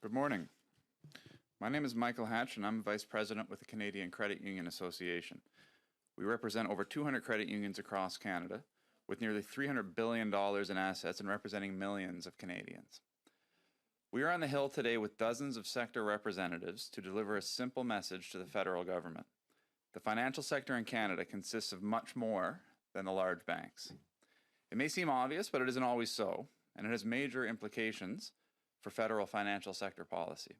Good morning. My name is Michael Hatch, and I'm Vice President with the Canadian Credit Union Association. We represent over 200 credit unions across Canada, with nearly $300 billion in assets and representing millions of Canadians. We are on the Hill today with dozens of sector representatives to deliver a simple message to the federal government. The financial sector in Canada consists of much more than the large banks. It may seem obvious, but it isn't always so, and it has major implications for federal financial sector policy.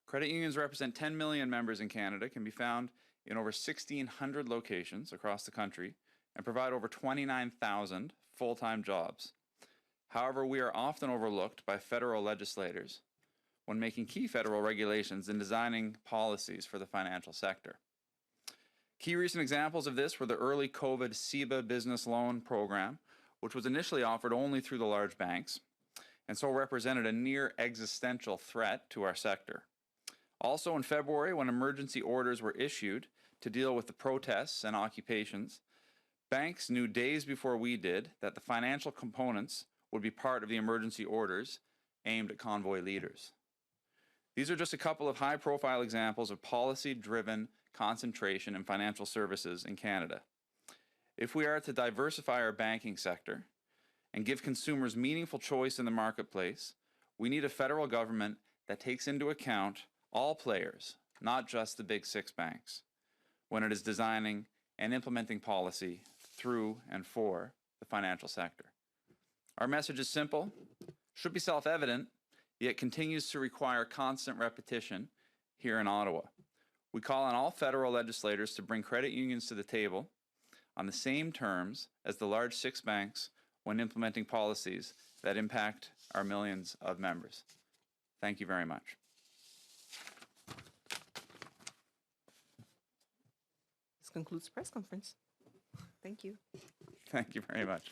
Credit unions represent 10 million members in Canada, can be found in over 1,600 locations across the country, and provide over 29,000 full-time jobs. However, we are often overlooked by federal legislators when making key federal regulations and designing policies for the financial sector. Key recent examples of this were the early COVID CEBA business loan program, which was initially offered only through the large banks, and so represented a near existential threat to our sector. Also in February, when emergency orders were issued to deal with the protests and occupations, banks knew days before we did that the financial components would be part of the emergency orders aimed at convoy leaders. These are just a couple of high-profile examples of policy-driven concentration in financial services in Canada. If we are to diversify our banking sector and give consumers meaningful choice in the marketplace, we need a federal government that takes into account all players, not just the big six banks, when it is designing and implementing policy through and for the financial sector. Our message is simple, should be self-evident, yet continues to require constant repetition here in Ottawa. We call on all federal legislators to bring credit unions to the table on the same terms as the large six banks when implementing policies that impact our millions of members. Thank you very much. This concludes the press conference. Thank you. Thank you very much.